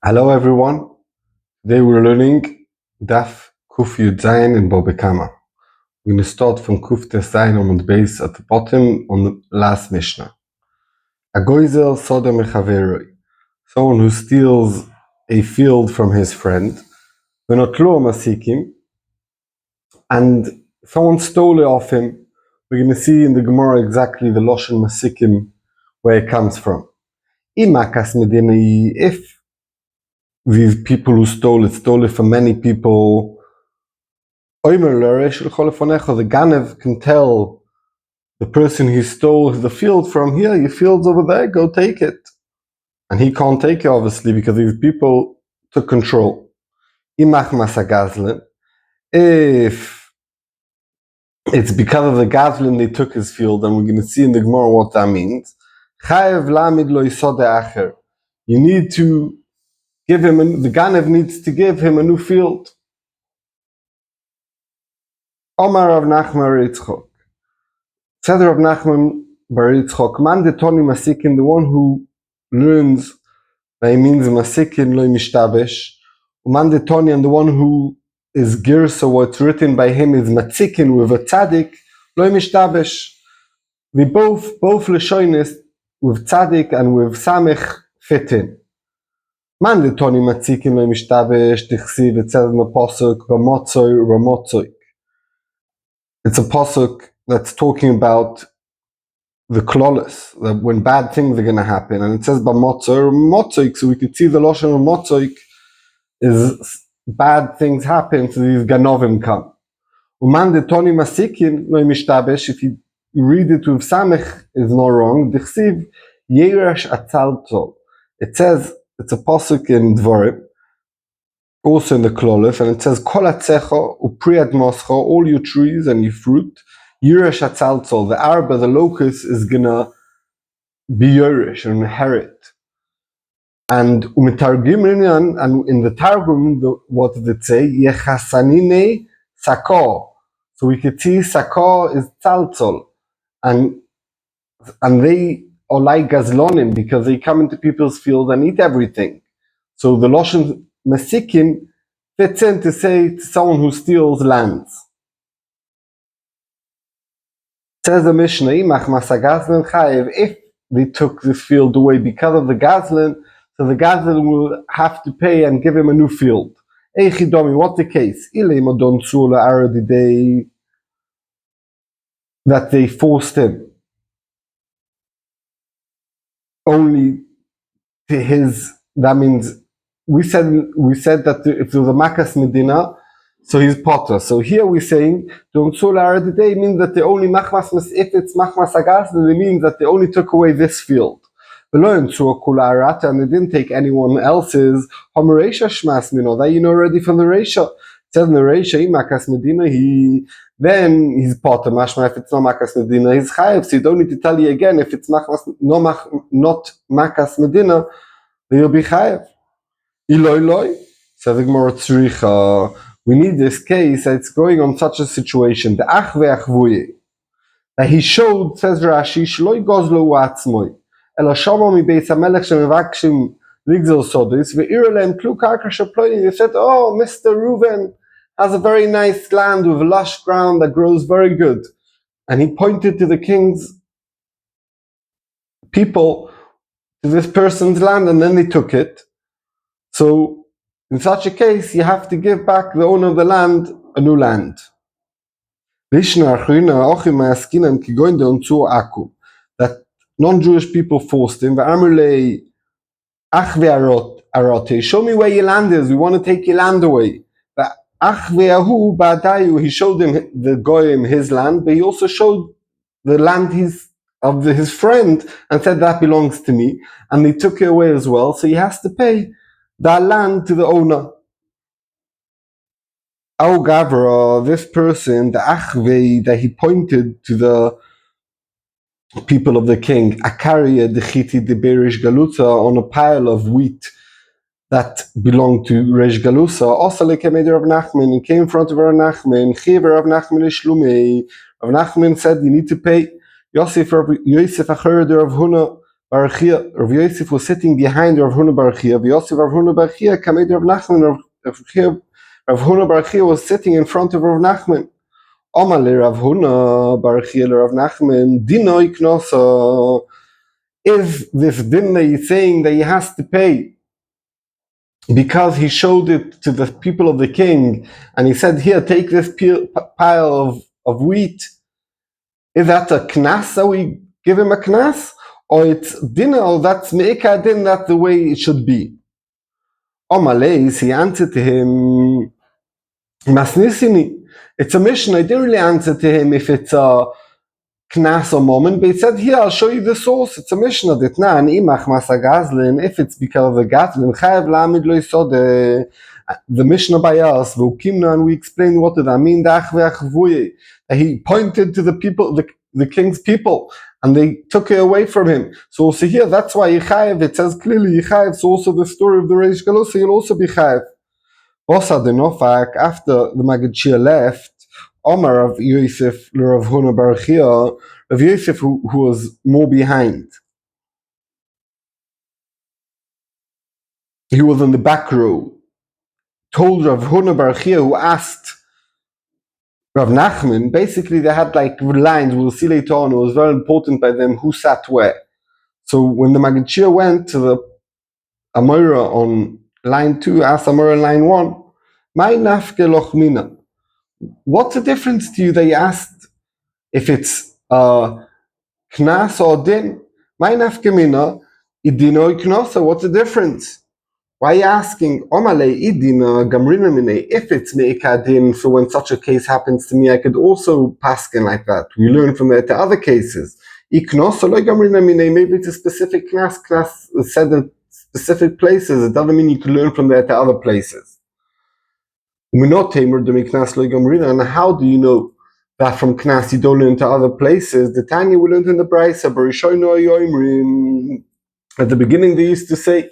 Hello everyone. Today we're learning Daf Kuf Yud Zayin in Bobekama. We're going to start from Kuf Tes Zayin on the base at the bottom on the last Mishnah. A goizel soda mechaveroi. Someone who steals a field from his friend. Venotlo masikim. And someone stole it off him. We're going to see in the Gemara exactly the Loshen Masikim where it comes from. Imakas medinai, if these people who stole it from many people. The Ganev can tell the person he stole the field from, here, your field's over there, go take it. And he can't take it, obviously, because these people took control. If it's because of the Gazlin they took his field, and we're going to see in the Gemara what that means. You need to give him, the Ganev needs to give him a new field. Omar Rav Nachman bar Yitzchok. Said Rav Nachman bar Yitzchok, man de toni masikin, the one who learns that he means masikin lo mishtabesh. Man de toni, and the one who is girsa, what's written by him is matzikin with a tzaddik lo mishtabesh. We both leshonis with tzaddik and with samech fit in. Man de toni matzikin lo mishtabesh, tichsiv, it says in the pasuk ramotzoi. It's a pasuk that's talking about the klolis, that when bad things are going to happen, and it says motzoik, so we could see the loshen of motzoik is bad things happen, so these ganovim come. Uman de toni masikin lo mishtabesh, if you read it with samech is not wrong. Dichsiv yeresh atzalto. It says, it's a pasuk in Dvorim, also in the klolis, and it says kol atzecho upri admoscho, all your trees and your fruit. Yeresh atzaltzol, the arba, the locust, is gonna be yeresh and inherit. And umitargim, and in the targum, what did it say? Yechasanine sako. So we could see sako is tzaltzol, and they are like gazlonim because they come into people's field and eat everything. So the loshen masikin fits in to say to someone who steals lands. Says the Mishnah, if they took this field away because of the Gazlin, so the Gazlin will have to pay and give him a new field. What's the case? That they forced him only to his, that means we said that if it was a Makas Medina, so he's potter. So here we're saying don't solar today means that they only machmas, if it's machmas agas, then it means that they only took away this field. And they didn't take anyone else's homeresha shmas mino. That you know already from the Reisha. It says in the Reisha, Makas Medina, then he's potter. Mashma, if it's not Makas Medina, he's chayiv. So you don't need to tell you again if it's machmas, not Makas Medina, then you'll be chayiv. Iloi, says the Gemara tzricha. We need this case that's going on such a situation. The ach ve'achvuye. That he showed, says Rashi, shloi gozlo u'atzmoi. Ela shama mi beis hamelech shemevakshim ligzol sodis ve'ira lehem klu karka sheployim. They said, oh, Mr. Reuven has a very nice land with lush ground that grows very good. And he pointed to the king's people, to this person's land, and then they took it. So, in such a case, you have to give back the owner of the land a new land. That non-Jewish people forced him. Show me where your land is. We want to take your land away. He showed him the goyim his land, but he also showed the land of his friend and said that belongs to me. And they took it away as well. So he has to pay that land to the owner. Au Gavra, this person, the Achvei, that he pointed to the people of the king, Akaria the Chiti de Berish Galuta, on a pile of wheat that belonged to Resh Galusa. Also, like a Rav Nachman, and came in front of Rav Nachman, Chiver Rav Nachman Ishlumei. Rav Nachman said, you need to pay. Yosef Acher Rav Huna Barachia. Rav Yosef was sitting behind Rav Huna Barachia. Yosef Rav Huna Barachia kamed Rav Nachman. Rav Huna Barachia was sitting in front of Rav Nachman. Omale Rav Huna Barachia Rav Nachman dinoi knosa. If this dinner is saying that he has to pay because he showed it to the people of the king, and he said, "Here, take this pile of wheat." Is that a knas that we give him a knas? Or it's dinner, or that's me'ika din, that's the way it should be? Omaleis, he answered to him, Masnisini. It's a mission. I didn't really answer to him if it's a knas or moment, but he said, here, I'll show you the source. It's a mission of ditna, and imach masa gazlin, if it's because of the gazlin, chayav lamid lo yisod, the Mishnah by us, and we explained what did I mean, he pointed to the people, the king's people, and they took it away from him. So also here, that's why Yechayev, it says clearly Yechayev, so also the story of the Reish Galusa, you'll also be Chayev. Bosa de Nofak, after the Maggid Shir left, Omar of Yosef, Rav Huna Barachia, of Yosef who was more behind. He was in the back row. Told Rav Huna Barachia, who asked Rav Nachman, basically they had like lines, we'll see later on, it was very important by them who sat where. So when the Maggid Shir went to the Amora on line 2, asked Amora on line 1, Mai nafke loch mina. What's the difference to you that you asked if it's knas or din? Mai nafke mina, idino knasa, what's the difference? Why are you asking, Omale idina gamrina mine, if it's meika din, so when such a case happens to me, I could also paskin like that. We learn from it to other cases. Iknos lo gamrina mine, maybe it's a specific knas said at specific places. It doesn't mean you can learn from there to other places. And how do you know that from knas you don't learn to other places? The Tanya we learned in the Brisa, at the beginning they used to say,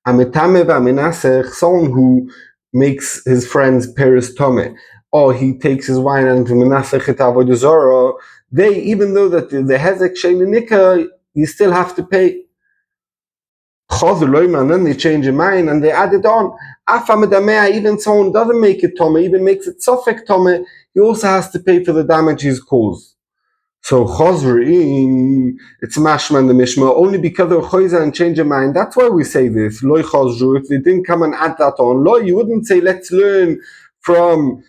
someone who makes his friends peris tome, or he takes his wine and to menasech et avodah zarah, they, even though that the hezek sheininika, you still have to pay. And then they change their mind and they add it on. Even someone doesn't make it tome, even makes it sofek tome, he also has to pay for the damage he's caused. So chozrin, it's mashma in the mishma, only because of choiza and change your mind. That's why we say this. Loi chozru, if they didn't come and add that on, lo, you wouldn't say let's learn from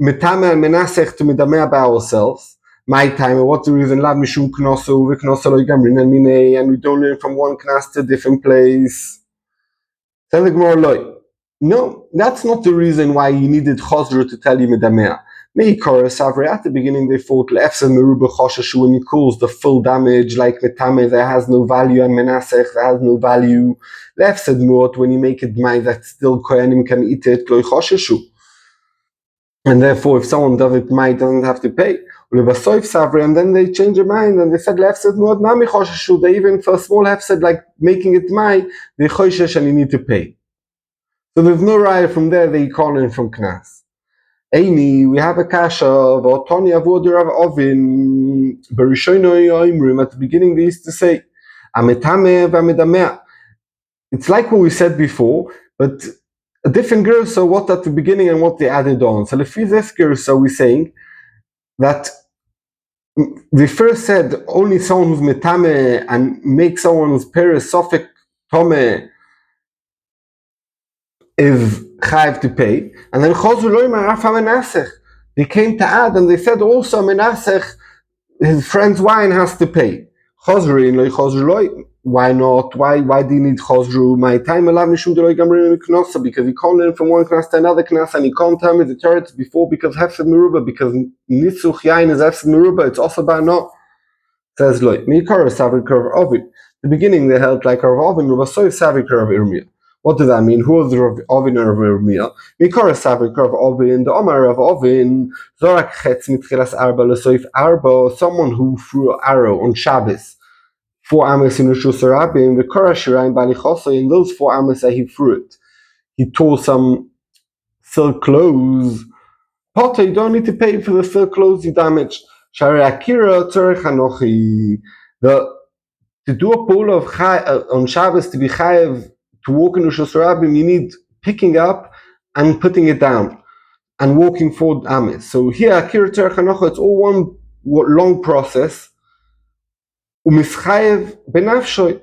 metame and menasech to medameh by ourselves. My time, what's the reason? Lav mishum knosu v'knosu lo gamrin and mine, and we don't learn from one knas to a different place. Tell the Gemara loy. No, that's not the reason why you needed chozru to tell you medameh. At the beginning they thought when he calls the full damage like metame that has no value and menasech that has no value. When you make it mai that still kohanim can eat it, and therefore if someone does it mai doesn't have to pay. And then they change their mind and they said they even for a small hefsed like making it mai, they choshesh and you need to pay. So there's no raya from there that you call in from knas. Eini, we have a kasha of Otoni Avodah Rav Ovin. At the beginning they used to say, Ametame v'amedamea. It's like what we said before, but a different gersa, what at the beginning and what they added on. So lefi this gersa we're saying that they first said only someone who's metame and make someone's peres sofek tome is chayiv to pay, and then they came to add and they said also menasech, his friend's wine has to pay. Why not? Why do you need chozru? My time because he can't learn from one class to another class, and he can't tell me the teretz before because hefsed meruba, because nitzuch yain is hefsed meruba. It's also by no. Says loy mikar savik curve of it. The beginning they held like Rav Ovin, Rav Soy savik curve irmia. What does that mean? Who was Rav Ovin or Rav Irmia? Mikar savik Rav Ovin, the Omar Rav Ovin, zorak chetz mitchilas arba lesoif arba, someone who threw an arrow on Shabbos. 4 amos in Rishus Rabim, the Korah Shirayim Balichosa, in those 4 amos that he threw it. He tore some silk clothes. Potter, you don't need to pay for the silk clothes you damaged. Shari Akira Tzorech Hanochi. To to do a pole of on Shabbos, to be chayev, to walk in Rosh Hashanah, you need picking up and putting it down and walking forward Amis. So here, Akira Terech Hanocha, it's all one long process. Umischayev benafshoy.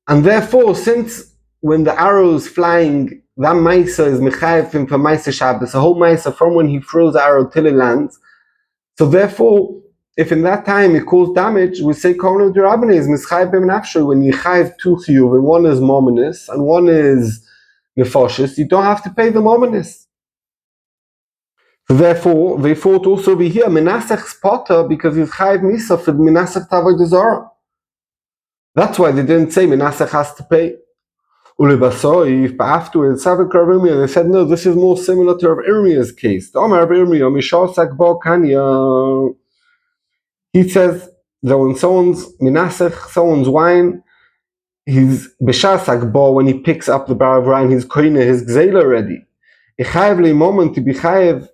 And therefore, since when the arrow is flying, that Maisa is Mechayev him for Maisa Shabbos, the whole Maisa from when he throws the arrow till it lands. So therefore, if in that time it caused damage, we say Kono Durabane is Mischayev benafshoy. When you chayev two chiyuv, and one is mominus and one is nefoshes, you don't have to pay the mominus. Therefore, they thought also over here, Menasech's potter, because he's chayev misa for Menasech Tavodah Zarah. That's why they didn't say Menasech has to pay. Ulebasoi, but afterwards, Savik Rav Irmiyah, they said, no, this is more similar to Rav Irmiyah's case. The Omar Rav Irmiyah, Mishosak Bo Kanya. He says that when someone's Menasech, someone's wine, he's Beshasak Bo, when he picks up the bar of wine, he's koine, his gzeila already. Chayev le moment to be chayev,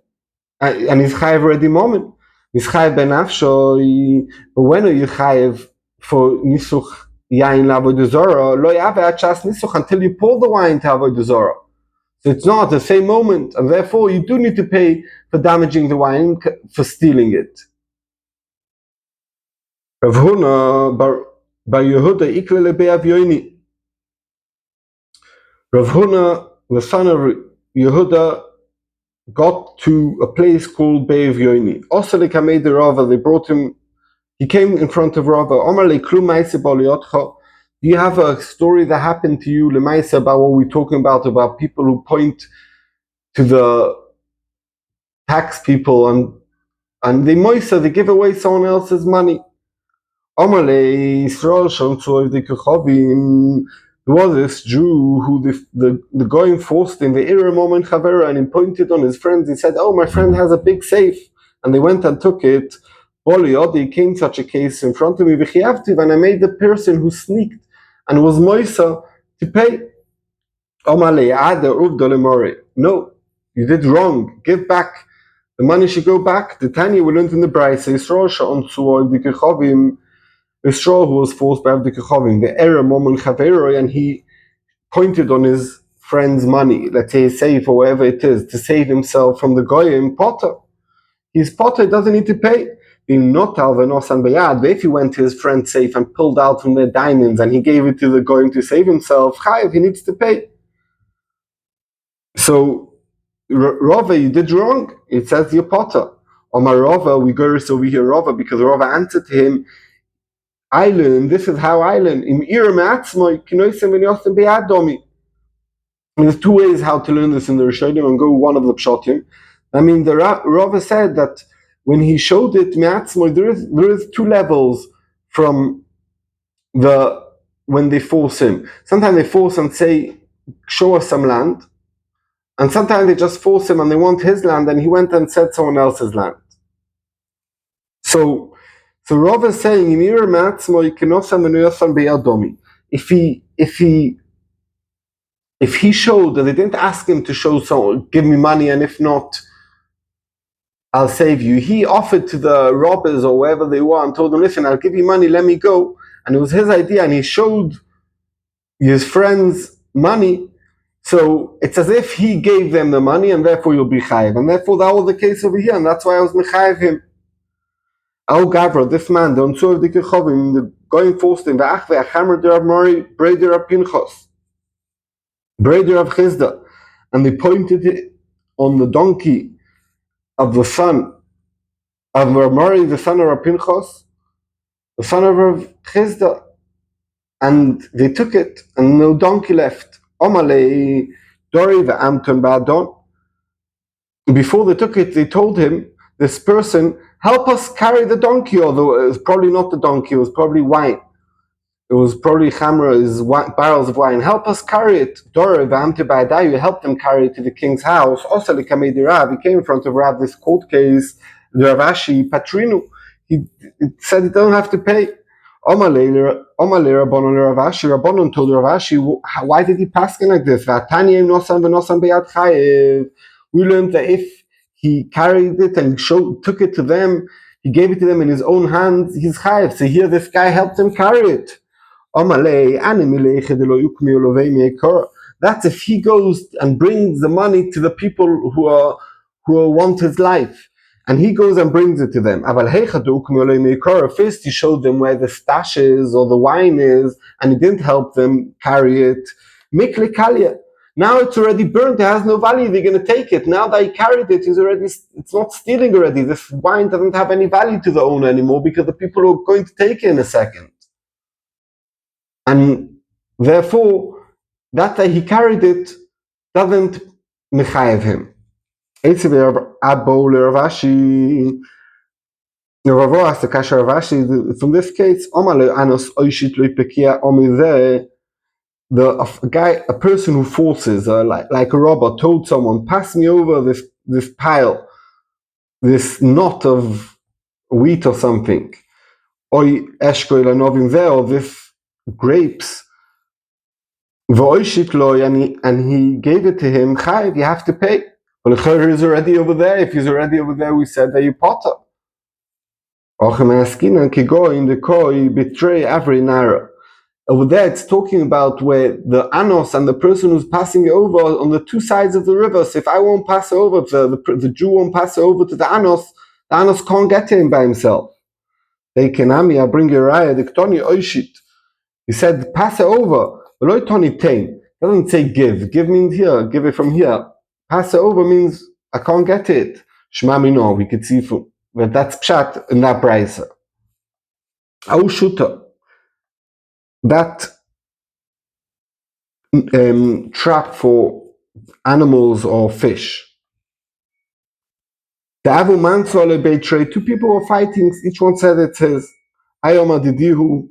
and he's chayev already moment. He's chayev ben afsho, but when are you chayev for nisuch yain l'avodah zarah? Lo yave achas nisuch until you pour the wine to avodah zarah. So it's not the same moment, and therefore you do need to pay for damaging the wine, for stealing it. Rav Huna bar Yehuda ikle lebe'av yoini. Rav Huna, the son of Yehuda, got to a place called Be'av Yoini. Also, they came to Rava, they brought him, he came in front of Rava. Omar le klu ma'ase b'aliyotcha. Do you have a story that happened to you, Lemaisa, about what we're talking about people who point to the tax people and they moisa, they give away someone else's money. Omar le Yisrael shon tzuoy v'kechovim. There was this Jew who the goyim forced him, the Ira moment Chavera, and he pointed on his friends. He said, oh, my friend has a big safe. And they went and took it. Boli came such a case in front of me, and I made the person who sneaked and was moisa to pay. No, you did wrong. Give back. The money should go back. The Tanya we learned in the Braisa, Yisrael who was forced by Avdei Kechovim, the error moment Chavera, and he pointed on his friend's money, let's say his safe or whatever it is, to save himself from the goyim potter. His potter doesn't need to pay. Being not alvenosan bayad, but if he went to his friend's safe and pulled out from their diamonds and he gave it to the goyim to save himself, chayiv, he needs to pay. So Rava, you did wrong. It says your potter. Omar Rava, we go over here Rava because Rava answered to him, I learn, this is how I learn. There's two ways how to learn this in the Rishonim, and go one of the Pshatim. I mean, the Rava said that when he showed it, there is two levels from when they force him. Sometimes they force and say, show us some land. And sometimes they just force him and they want his land, and he went and said someone else's land. So Rav is saying, if he showed that they didn't ask him to show someone, give me money, and if not, I'll save you. He offered to the robbers or wherever they were and told them, listen, I'll give you money, let me go. And it was his idea, and he showed his friends money. So it's as if he gave them the money, and therefore you'll be chayiv. And therefore that was the case over here, and that's why I was mechayiv him. Oh, Gavra, this man, the Ontzur of the Kechovim, the going forced him, V'achve, Achamer der Mori, Breder of Pinchos, Breder of Chizda, and they pointed it on the donkey of the son of Mori, the son of Pinchos, the son of Chizda, and they took it, and no donkey left. Omale, Dori, V'amton Ba'adon. Before they took it, they told him, this person, help us carry the donkey, although it was probably not the donkey, it was probably wine. It was probably chamras, barrels of wine. Help us carry it. Dora, you helped them carry it to the king's house. Also, he came in front of Rav, this court case, the Ravashi, Patrinu. He said he don't have to pay. Omalei Rabbanon told Ravashi, why did he pass like this? We learned that if he carried it and took it to them, he gave it to them in his own hands, he's chayiv. So here this guy helped him carry it. That's if he goes and brings the money to the people who want his life. And he goes and brings it to them. First he showed them where the stash is or the wine is, and he didn't help them carry it. Now it's already burnt, it has no value, they're going to take it. Now that he carried it, it's not stealing already. This wine doesn't have any value to the owner anymore because the people are going to take it in a second. And therefore, that he carried it doesn't mechayev him. From this case, a person who forces, like a robber, told someone, pass me over this pile, this knot of wheat or something, or this grapes, and he gave it to him, you have to pay. Well, he's already over there. If he's already over there, we said that you potter. Betray every naira. Over there, it's talking about where the anos and the person who's passing over on the two sides of the river. So if I won't pass over, the Jew won't pass over to the anos can't get to him by himself. They kenami, I bring you raya, the ktoni oishit. He said, pass it over. It doesn't say give means here, give it from here. Pass it over means I can't get it. Shma mino, we could see from, but that's pshat in that brisa. Au shuta, that trap for animals or fish. The avu mansole betray, two people were fighting, each one said it says, Ayoma didihu,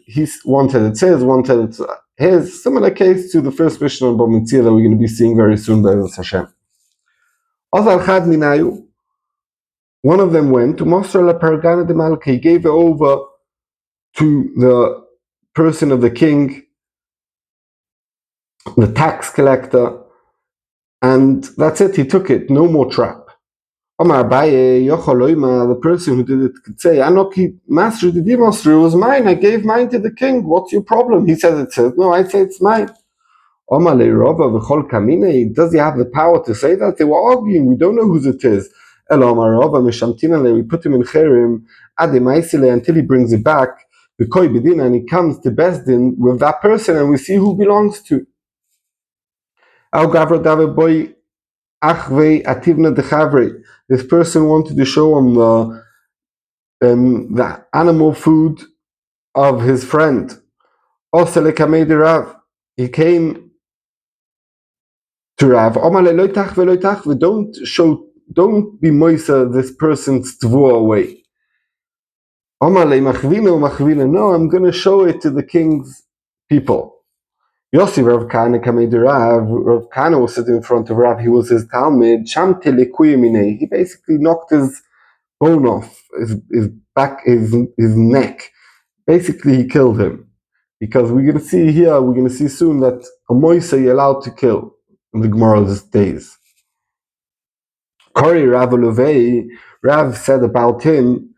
he wanted it says, wanted it his. Similar case to the first Mishnah on Bamitzia that we're going to be seeing very soon by Hashem. One of them went to Mosra la Pargana de Malka. He gave it over to the person of the king, the tax collector, and that's it. He took it. No more trap. The person who did it could say, Anoki, master, it was mine. I gave mine to the king. What's your problem? He says it says, no, I say it's mine. Does he have the power to say that? They were arguing. We don't know whose it is. We put him in Cherim until he brings it back. And he comes to Besdin with that person, and we see who belongs to. This person wanted to show him the animal food of his friend. He came to Rav. Don't be moisa this person's tvua away. No, I'm going to show it to the king's people. Yossi Rav Kana came to Rav. Rav Kana was sitting in front of Rav. He was his Talmud. He basically knocked his bone off, his back, his neck. Basically, he killed him. Because we're going to see here, we're going to see soon that a moisa you're allowed to kill in the Gemara's days. Kori Rav Lovei, Rav said about him,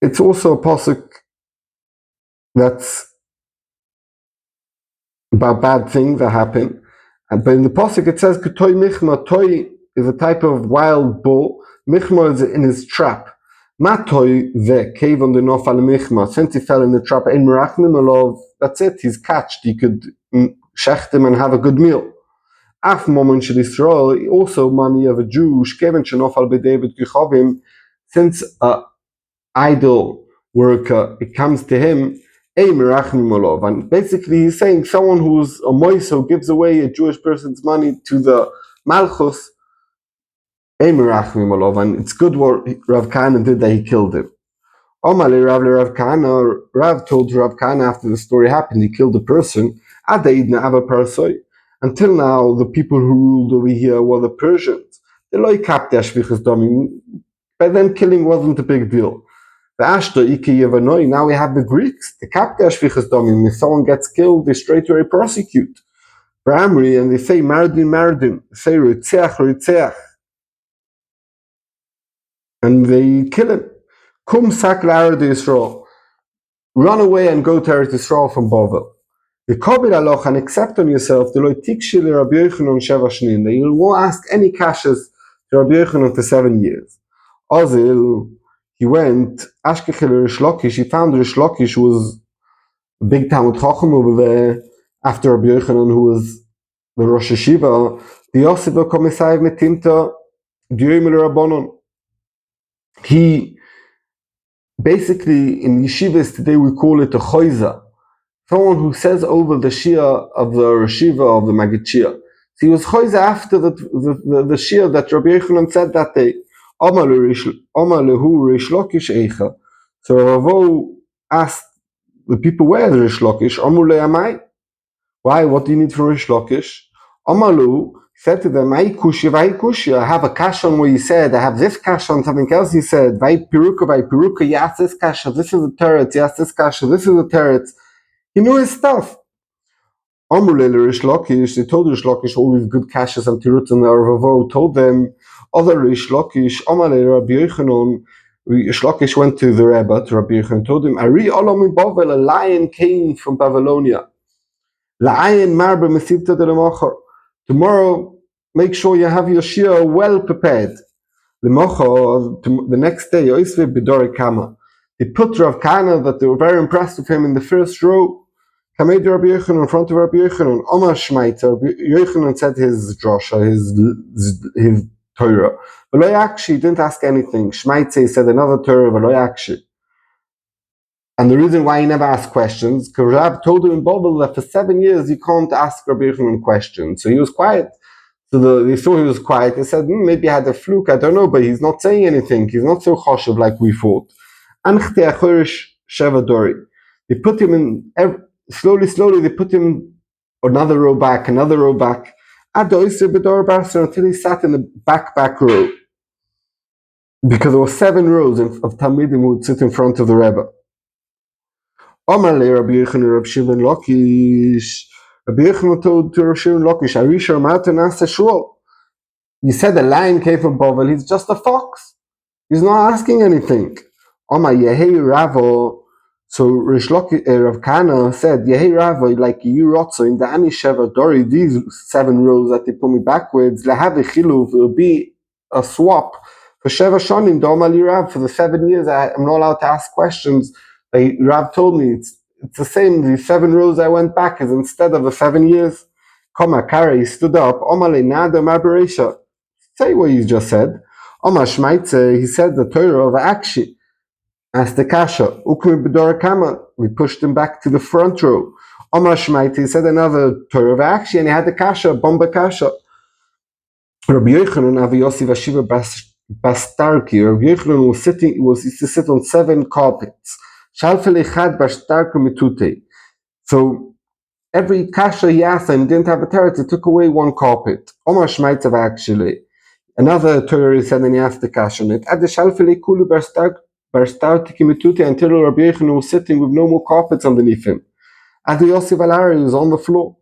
it's also a pasuk that's about bad things that happen. But in the pasuk it says, K'toy michma, toy is a type of wild bull, michma is in his trap. Matoy ve cave on the nofal michma, since he fell in the trap, ein merachmim alov, that's it, he's catched, he could shecht him and have a good meal. Af moment shel Yisrael, also money of a Jew, shkeven shenofal b'David kichovim, since a idol worker, it comes to him, ein merachmim alov, and basically he's saying someone who's a moiso gives away a Jewish person's money to the malchus, ein merachmim alov, and it's good what Rav Kana did that he killed him. Omale Rav Rav Kana, Rav told Rav Kana after the story happened, he killed a person, adaidna ava parasoi. Until now, the people who ruled over here were the Persians. By then, killing wasn't a big deal. Now we have the Greeks. If someone gets killed, they straight away prosecute. For Amri, and they say Mardin, say Ritzeach. and they kill him. Kum sak l'Eretz Yisrael. Run away and go to Eretz Yisrael from Bavel. V'kabel aloch, and accept on yourself, Rabbi Yochanan sheva shnin, that you won't ask any kashas to Rabbi Yochanan for 7 years. Ozil, he went, Ashkechel Rish Lakish, he found Rish Lakish was a big Talmud Chacham over there, after Rabbi Yochanan, who was the Rosh Hashiva, the Yosef Komisayev Metimta, Diyomil Rabbanon. He, basically, in yeshivas today we call it a choiza, someone who says over the Shia of the Rashiva of the Magid Shia. So he was choiza after the Shia that Rabbi Yochanan said that day. Omar lehu Rish Lakish eicha. So Ravo asked the people, where is Rish Lakish? Omar le'amai. Why? What do you need from Rish Lakish? Omar lehu said to them, Ai kushya, I have a kash on what you said, I have this kash on something else you said. Vai piruka, you asked this kash, this is a teretz, you asked this kash, this is a teretz. He knew his stuff. Amrulele Rish Lakish, they told Rish Lakish all these good kashas and tirutz, and the Ravo told them, other Rish Lakish, Amalei Rabbi Yochanan, Rish Lakish went to the Rebbe, to Rabbi Yochanan, and told him, Ari Olam in Bavel, a lion came from Babylonia. La'ayin marbe mesivta de l'machar. Tomorrow, make sure you have your shir well prepared. L'machar, the next day, Oisve B'dore Kama. They put Rav Kana, that they were very impressed with him in the first row. Kamed Rabbi Yochanan, in front of Rabbi Yochanan. Omar Shmaita, Rabbi Yochanan said his drasha, his Torah. But actually didn't ask anything. Shmaita said another Torah, but actually. And the reason why he never asked questions, because Rab told him in Bible that for 7 years you can't ask Rabbi Yochanan questions. So he was quiet. So they saw he was quiet. They said, maybe he had a fluke, I don't know, but he's not saying anything. He's not so choshev like we thought. They put him in, slowly, they put him another row back, until he sat in the back row. Because there were 7 rows of Talmidim who would sit in front of the Rebbe. Omar le Rabbi Yochanan Rabbi Shimon Lakish. Rabbi Yochanan told to Rabbi Shimon Lakish, Arisha Martin asked a shul. You said the lion came from Bavel, he's just a fox. He's not asking anything. Omar Yehei Ravo. So Rav Kana said, Yehei Ravo, like you rotzo in the Ani Sheva Dori, these 7 rows that they put me backwards, Lahavi Chiluv will be a swap for Sheva Shonim, Domali Rav, for the 7 years I'm not allowed to ask questions. Rav told me it's the same. The 7 rows I went back is instead of the 7 years. Koma Kara, he stood up. Omale Nada Maberesha. Say what you just said. Omar Shmaitze, he said the Torah of Akshi. Asked the Kasha. Ukmi B'dora Kama. We pushed him back to the front row. Omar Shmaitze, he said another Torah of Akshi, and he had the Kasha, Bomba Kasha. Rabbi Yochanan Avi Yossi Vashiva Bastarki. Rabbi Yochanan used to sit on 7 carpets. So every kasha he asked him didn't have a teretz, he took away 1 carpet. Omar Shmaitzav actually. Another Torah said, and he asked the kasha on it. At the Shalfele Kulu Barstartiki Mitute, until Rabbi Yochanan was sitting with no more carpets underneath him. At the Yosef Alari was on the floor.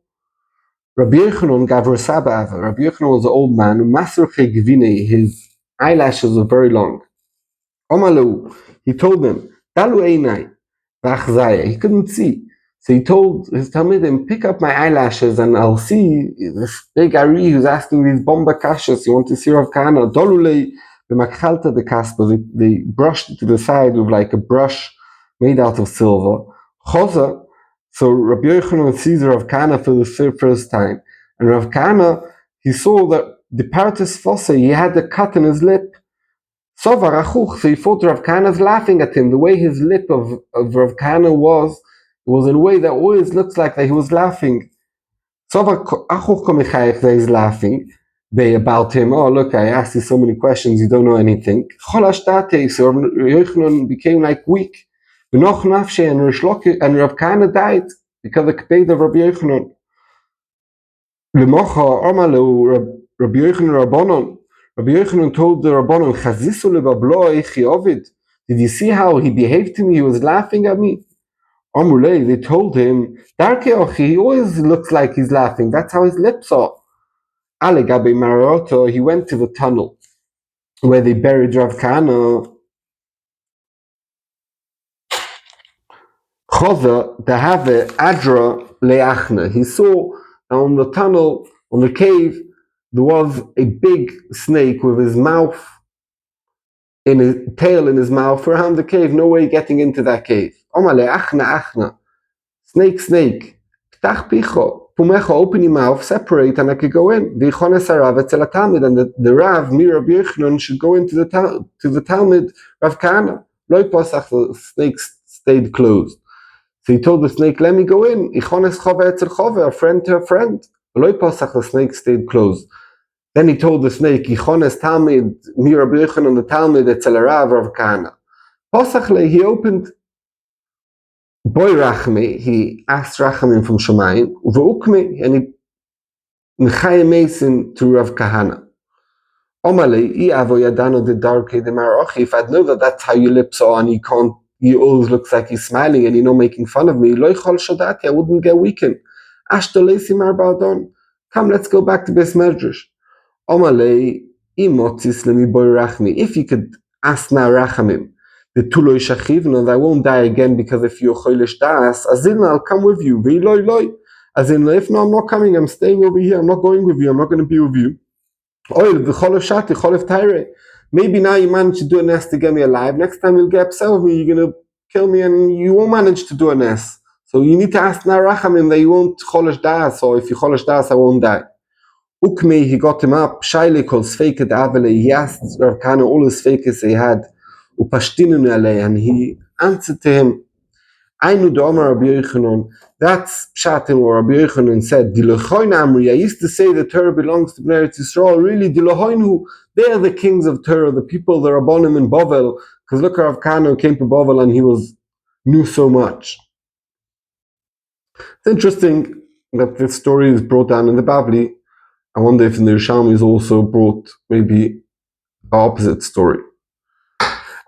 Rabbi Yochanan Gavur Saba. Rabbi Yochanan was an old man, Masruche Gvine, his eyelashes were very long. Omalu, he told them, Dalu Einai, Vachzaya, he couldn't see. So he told his Talmidim, pick up my eyelashes and I'll see this big Ari who's asking these bomba kashas, you want to see Rav Kana? Dolule, the Makhalta de Kaspa, they brushed it to the side with like a brush made out of silver. Chosa, so Rabbi Yochanan sees Rav Kana for the first time. And Rav Kana, he saw that the Partis Fosse, he had a cut in his lip. So he thought Rav Kana was laughing at him. The way his lip of Rav Kana was in a way that always looks like that he was laughing. So he's laughing about him. Oh, look, I asked you so many questions, you don't know anything. So Yochanan became like weak. And Rav Kana died because of the K'ped of Rabbi Yochanan. Rabbi Yochanan Rabbanon. Rabbi Yochanan told the Rabbanon, did you see how he behaved to me? He was laughing at me. Amrulei, they told him, he always looks like he's laughing. That's how his lips are. Alegabe Mararoto, he went to the tunnel. where they buried Rav Kahana, Choza dehave adra leachna. He saw on the tunnel, on the cave, there was a big snake with his mouth, in his tail in his mouth around the cave. No way getting into that cave. Omale achna achna. Snake, snake. Ptach picho. Pumecha, open your mouth, separate, and I could go in. V'chones harav etzel hatalmid, and the Rav, Rabbi Yochanan, should go into the Talmud, Rav Kahana. Loi posach, the snake stayed closed. So he told the snake, let me go in. Ichones chove etzel chove, a friend to a friend. Loi posach, the snake stayed closed. Then he told the snake, Ichones Talmud, Rabbi Yochanan, the Talmud, etzel harav, Rav Kahana. Posachle, he opened Boy Rachmi, he asked Rachamim from Shemayim, Uveukmi, and he Mechayim Mason to Rav Kahana. Omale, I avo yadano de darke de marochi. If I'd know that that's how your lips are and he always looks like he's smiling and you're not making fun of me, Lo chol shodati, I wouldn't get weakened. Ashtolesi mar ba'adon. Come, let's go back to Beis Medrash. Omale, imotzis lemi boy Rachmi. If you could ask now Rachamim, the tulo ishachivna, that I won't die again because if you're choilish das, azin, I'll come with you. V'iloi loi. As in, if no, I'm not coming, I'm staying over here, I'm not going with you, I'm not going to be with you. Oil, v'cholev shati, cholev taire. Maybe now you manage to do a nest to get me alive, next time you'll get upset with me, you're going to kill me and you won't manage to do a nest. So you need to ask now Rachamim that you won't cholesh das, or if you cholesh das, I won't die. Ukme, he got him up, shaile kol sveiket avele, he asked Rav Kahana all his sveikes he had, upashtinun alei, and he answered to him, Ainu domer Rabbi Yochanan, that's Pshatim or Rabbi Yochanan said, Dilochoin Amri, I used to say the Torah belongs to Bnei Eretz Yisrael, really, Dilochoinu, they are the kings of Torah, the people, the Rabbonim in Bovel, because look at Rav Kahana came to Bovel and he knew so much. It's interesting that this story is brought down in the Bavli. I wonder if in the Yerushalmi is also brought maybe an opposite story.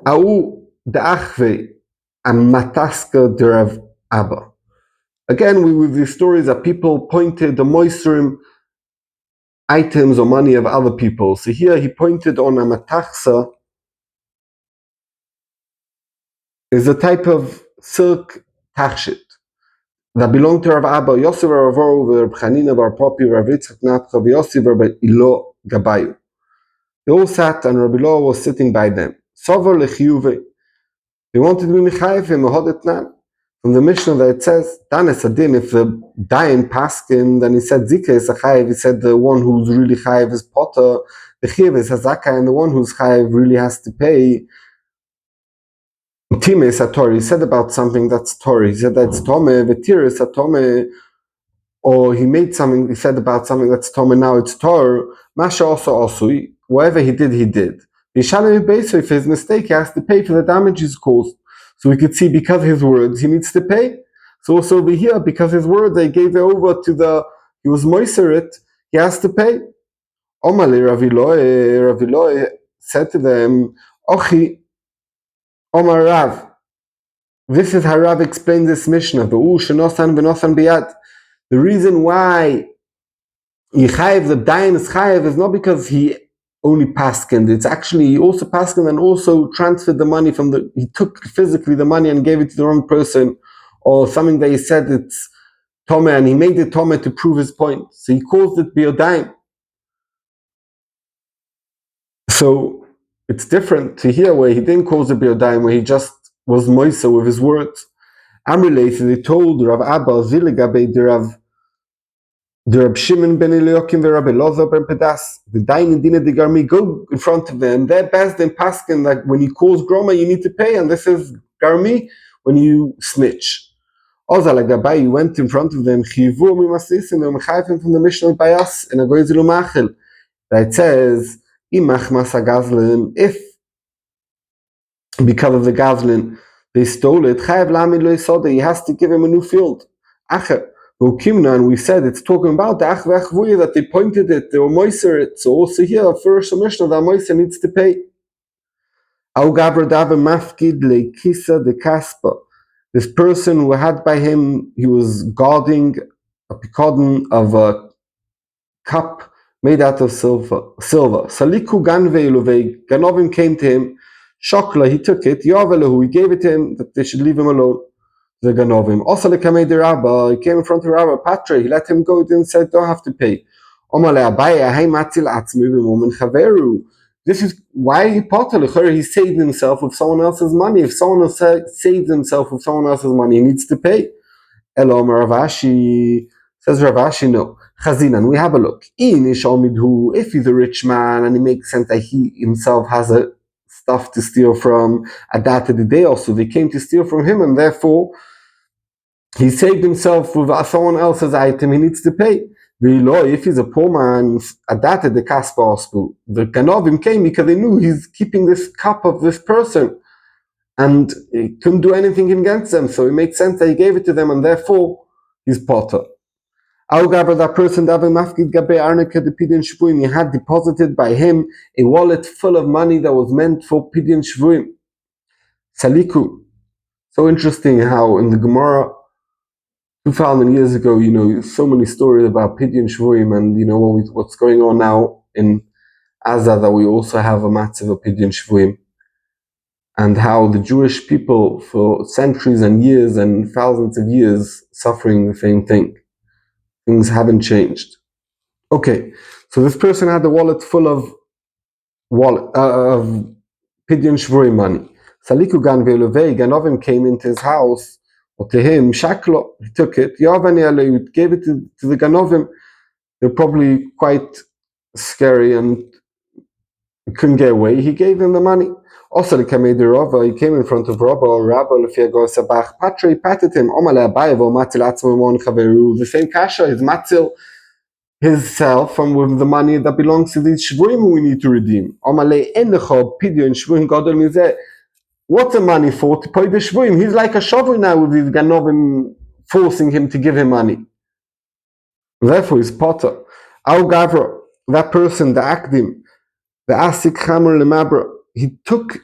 Au de'achve amataska de Rav Abba. Again, with these stories that people pointed the moisurim items or money of other people. So here he pointed on a matachsa is a type of silk tachshit that belonged to Rav Abba, Yosef Ravoru, Rav Chanina, Bar Popi, Rav Yitzchak Natcha, Yosef, Rav Ilo Gabayu. They all sat and Rabbi Lo was sitting by them. Sover lechiyuve. They wanted to be mechayev him, hodetnan. From the Mishnah that it says, Danes Adin, if the Dayan Paskin, then he said Zika is a chayev, he said the one who's really chayev is Potter, the chayev is Hazaka, and the one who's chayev really has to pay. Time is a Torah, he said about something that's Torah, he said that's Tome, Vetir is a Tome, or he made something, he said about something that's Tome, now it's Torah, Masha also Osui, whatever he did, he did. If his mistake, he has to pay for the damages caused. So we could see because of his words, he needs to pay. So also over here, because his words, they gave it over to he was moiserit, he has to pay. Omale Raviloi said to them, Ochi, Omar Rav. This is how Rav explains this Mishnah. The reason why Yechayev, the Dayan is Chayev, is not because he only paskened. It's actually, he also paskened and also transferred the money he took physically the money and gave it to the wrong person, or something that he said it's Tome, and he made it Tome to prove his point. So he calls it Biodaim. So it's different to here where he didn't call it Biodaim, where he just was Moisa with his words. Amrelated, he told Rav Abba, Zilegabe, the Rab Shimon ben Eliakim and Rabbi Elazar ben Pedas, the Dain and Dina de Garmi, go in front of them. They're best in Paskin, like when you cause Groma, you need to pay, and this is Garmi when you snitch. Ozal Agabai, you went in front of them, Chivu Mimasis, and they're from the Mishnah by us, and Agoizilu Machel. That it says, Imach Masa Gazlin, if because of the Gazlin they stole it, Chayav Lamin Lo Yisoda, he has to give him a new field. Acher. And we said it's talking about the Achvachvuya that they pointed it, they were moiser it. So also here, first Mishnah, that moiser needs to pay. This person who had by him, he was guarding a picodon of a cup made out of silver. Saliku ganve iluvei, Ganovim came to him, Shokla, he took it, Yavelahu, he gave it to him, that they should leave him alone. The Ganovim. Also, the Kamei the Rabba, he came in front of Rabba, Patre, he let him go, and said, don't have to pay. This is why he potter. He saved himself with someone else's money. If someone else saves himself with someone else's money, he needs to pay. Elom Ravashi says Ravashi, no. Chazinan, we have a look. If he's a rich man and it makes sense that he himself has a stuff to steal from, Adata the day also they came to steal from him, and therefore he saved himself with someone else's item, he needs to pay. If he's a poor man, Adata the Kaspa, the Ganovim came because they knew he's keeping this cup of this person and he couldn't do anything against them, so it makes sense that he gave it to them, and therefore he's potter. That person he had deposited by him a wallet full of money that was meant for Pidyon Shvuim. Saliku. So interesting how in the Gemara 2,000 years ago, so many stories about Pidyon Shvuim, and what's going on now in Gaza, that we also have a massive of Pidyon Shvuim, and how the Jewish people for centuries and years and thousands of years suffering the same thing. Things haven't changed. Okay, so this person had a wallet full of Pidyon Shvurim money. Saliku gan ve'eluvei, Ganovim came into his house, or to him, Shaklo, he took it, Yavani he gave it to the Ganovim. They're probably quite scary and couldn't get away. He gave them the money. Also, the Kamei the Rava, he came in front of Rabba, Lefiago Sabach, Patre, he patted him, Omale Abayevo, Matil Atzmon Chaveru, the same kasha, his Matil, himself, from with the money that belongs to these Shvuim we need to redeem. Omale Enlecho, Pidyon, Shvuim, Godel Mizeh. What's the money for? To pay the Shvuim. He's like a shovel now with these Ganovim forcing him to give him money. Therefore, he's potter. Al Gavra, that person, the Akdim, the Asik Chamer Lemabra, he took,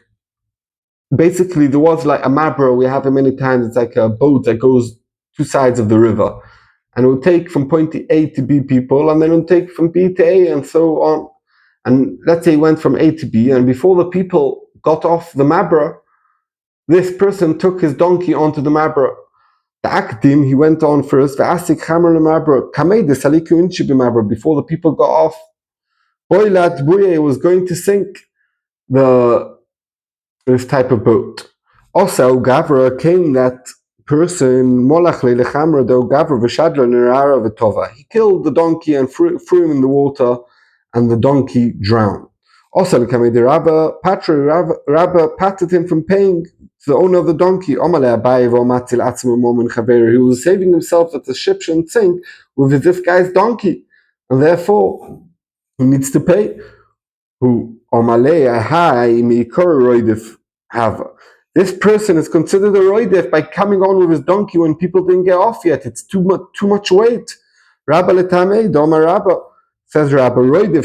basically there was like a Mabra, we have it many times, it's like a boat that goes two sides of the river. And it will take from point A to B people, and then it will take from B to A, and so on. And let's say he went from A to B, and before the people got off the Mabra, this person took his donkey onto the Mabra. The Akdim, he went on first, the Asik Chamer Lemabra, Kamei the Saliku Inchi B'Mabra, before the people got off. Boilat Buye was going to sink this type of boat. Also, Gavra came that person, Molach Lechamra do Gavra V'Shadla Nerara V'Tova. He killed the donkey and threw him in the water, and the donkey drowned. Also, the Rabba patted him from paying to the owner of the donkey. He was saving himself that the ship shouldn't sink with this guy's donkey, and therefore he needs to pay. This person is considered a roidef by coming on with his donkey when people didn't get off yet. It's too much weight. Rabba letamei doma Rabba. Says Rabba, Reuven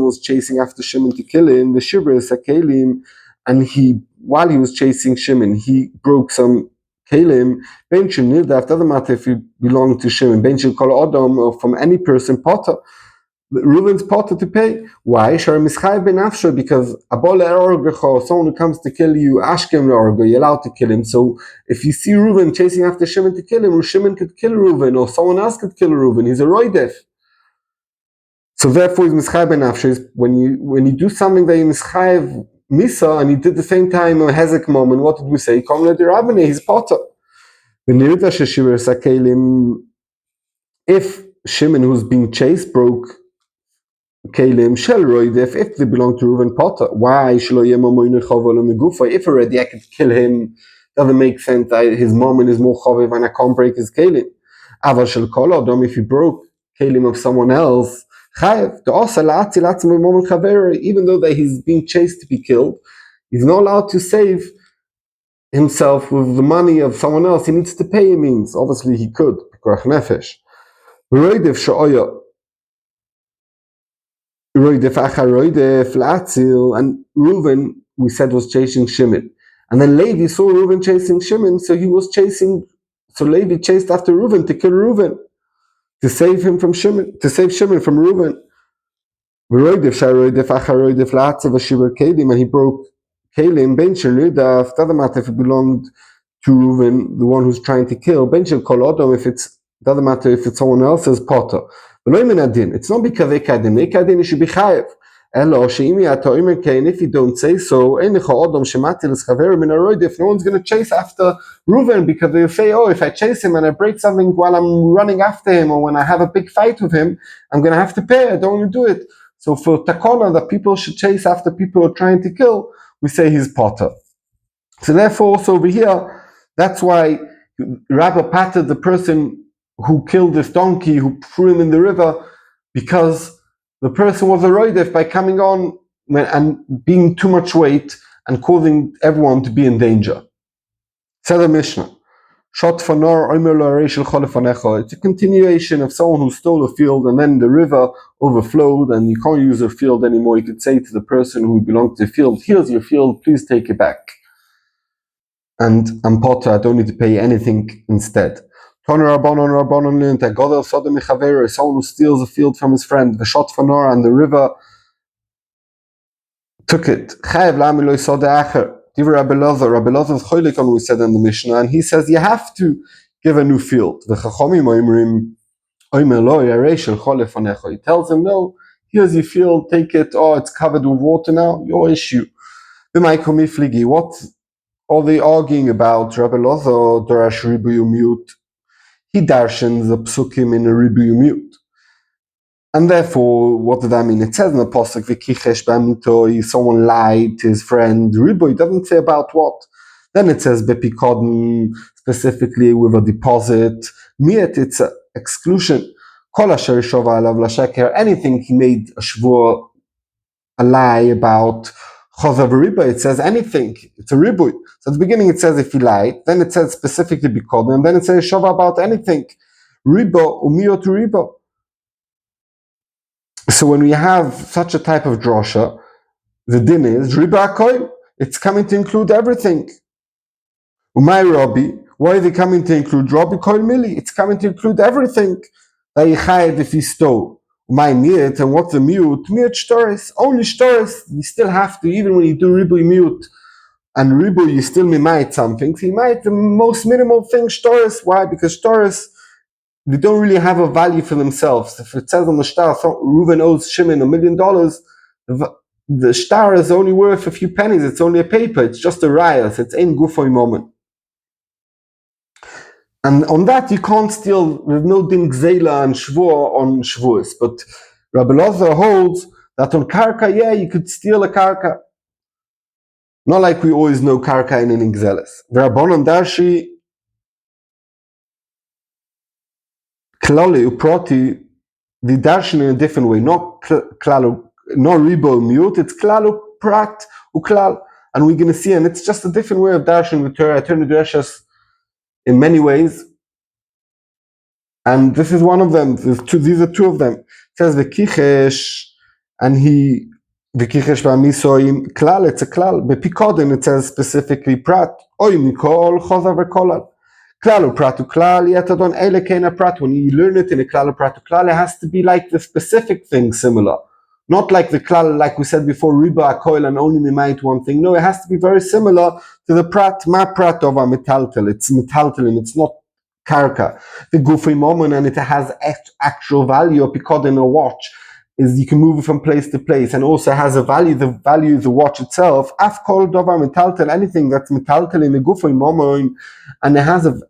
was chasing after Shimon to kill him, the Shibra Sakelim, and while he was chasing Shimon, he broke some Kalim. Benchim Nildav, doesn't matter if you belong to Shimon, Benchim Kol Odom, or from any person, Potter. Reuven's Potter to pay. Why? Because someone who comes to kill you, Ashkem Orgo, you're allowed to kill him. So if you see Reuven chasing after Shimon to kill him, Shimon could kill Reuven, or someone else could kill Reuven. He's a roidef. So therefore, he's Mischai ben Nafshe. When you do something that you Mischai Misa, and he did the same time a Hezek moment, what did we say? He's Potter. If Shimon, who's being chased, broke Kalim shel roidef, if they belong to Reuven Potter, why if already I could kill him, doesn't make sense that his moment is more chaviv and I can't break his Kalim. Aval shel kol adam, if he broke Kalim of someone else, chayev. Even though that he's being chased to be killed, he's not allowed to save himself with the money of someone else. He needs to pay. It means obviously he could. Nefesh. Roidef she'oya. And Reuven, we said, was chasing Shimon. And then Levi saw Reuven chasing Shimon, so Levi chased after Reuven to kill Reuven. to save him from Shimon, to save Shimon from Reuben. And he broke Kalim, Ben Shel Nidaf, doesn't matter if it belonged to Reuben, the one who's trying to kill, Ben Shel Kol Odom, if it's, doesn't matter if it's someone else's potter. It's not because Ekadin, it should be Chayev. If you don't say so, no one's going to chase after Reuven, because they'll say, oh, if I chase him and I break something while I'm running after him, or when I have a big fight with him, I'm going to have to pay. I don't want to do it. So for Takona, that people should chase after people who are trying to kill, we say he's potter. So therefore, also over here, that's why Rabbi patted the person who killed this donkey, who threw him in the river, because the person was a roidef by coming on and being too much weight and causing everyone to be in danger. Said the Mishnah, it's a continuation of someone who stole a field and then the river overflowed and you can't use a field anymore. You could say to the person who belonged to the field, here's your field, please take it back. And I'm potter, I don't need to pay anything instead. Someone who steals a field from his friend, the shot for Nora, and the river took it. Rabbi Elazar is cholik on what we said in the Mishnah, and he says you have to give a new field. He tells him, no, here's your field, take it. Oh, it's covered with water now, your issue. What are they arguing about? Rabbi Elazar Dorash Ribuyu Mute. He darshans the psukim in a ribuyu mute. And therefore, what does that mean? It says in the pasuk, v'kichesh b'amitoi, someone lied to his friend. Ribuyu, it doesn't say about what. Then it says bepikodin, specifically with a deposit. Miet, it's an exclusion. Kol asher shova alav l'sheker, anything he made a shvur, a lie about. Chozav riba, it says anything. It's a ribuy. So at the beginning it says if he lied, then it says specifically because, and then it says shova about anything. Riba umiyo to riba. So when we have such a type of drosha, the din is riba akoil. It's coming to include everything. Umay Rabbi, why is it coming to include Rabbi koil mili? It's coming to include everything. That he chayed if he stole. My mute, and what's a mute? Mute shtoris, only shtoris. You still have to, even when you do ribu mute and ribu, you still might something. So you might the most minimal thing shtoris. Why? Because shtoris, they don't really have a value for themselves. If it says on the shtar, Reuven owes Shimon $1 million, the shtar is only worth a few pennies. It's only a paper. It's just a rayas. It's ein gufoy moment. And on that, you can't steal, there's no din gzeila and shvur on shvuos. But Rabbi Elazar holds that on karka, yeah, you could steal a karka. Not like we always know karka in an gzeles. Rabbanon darshi, klali uproti, the darshan in a different way. Not klalu, not ribo mute, it's klalu prat uklal. And we're going to see, and it's just a different way of darshan the Torah. I turn the dreshas in many ways, and this is one of them. These are two of them. It says v'kichesh, and he v'kichesh v'amisoim klal. It's a klal. Bepikodin it says specifically prat. Oy mikol choza v'kolal. Klalu pratu klal yetadon ele kena prat. When you learn it in a klalu pratu klal, it has to be like the specific thing similar. Not like the klal, like we said before, riba akoil and only might one thing. No, it has to be very similar to the prat, ma prat of a metaltel. It's metaltelim, it's not karka. The gufi moment, and it has actual value. A picod in a watch is you can move it from place to place, and also has a value. The value is the watch itself. Af kol dova metaltel, anything that's metaltelim, a gufi moment, and it has a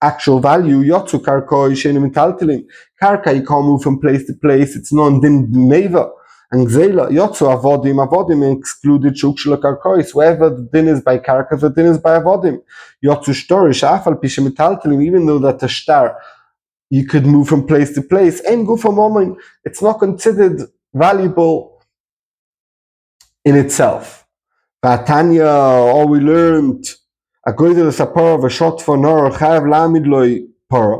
actual value. Yotzu karkoi sheni metaltelim. Karka, you can't move from place to place. It's non-din neva. And Gzeila, Yotzu, Avodim excluded Shukshula Karkois. Wherever the din is by Karkas, the din is by Avodim. Yotzu Shtorish, Afal Pishemetaltelim, even though that a star, you could move from place to place. Ein Gufa Moment, it's not considered valuable in itself. Vatanya, all we learned, Agoidel Sapara, Vashot for Nor, Chayav Lamidloi Para.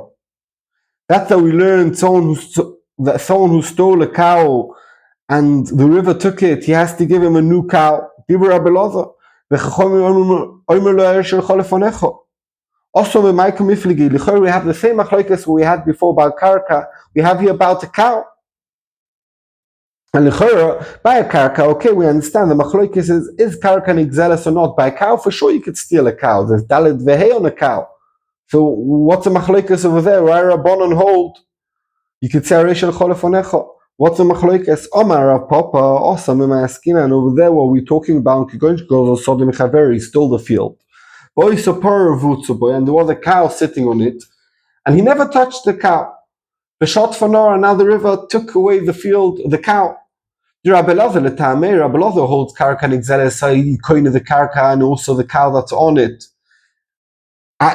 That's how we learned someone who stole a cow, and the river took it, he has to give him a new cow. Also, we have the same machlokes we had before about karka. We have here about a cow. And by a karka, okay, we understand the machlokes is karka nigzeles or not. By a cow, for sure you could steal a cow. There's dalet vehei on a cow. So what's the machlokes over there? Why Rabbanon hold? You could say Arishal Cholefonecho. What's the machlokes? Omar Rav Papa, awesome in my askina, and over there what we're talking about, Kigonch goes or Sodim Chaveri, stole the field. Boy Sopor Vutsuboy, and there was a cow sitting on it, and he never touched the cow. The shot for Nora, now the river took away the field, the cow. Rabbi Elazar holds karka nigzeles, coin of the karka, and also the cow that's on it.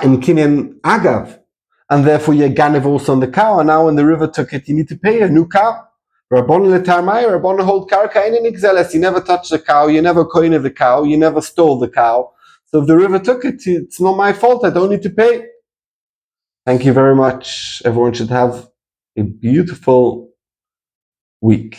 In Kinyan Agav. And therefore you ganev also on the cow, and now when the river took it, you need to pay a new cow. Rabbon hold karka in nigzeles. You never touched the cow, you never coin of the cow, you never stole the cow. So if the river took it, it's not my fault, I don't need to pay. Thank you very much. Everyone should have a beautiful week.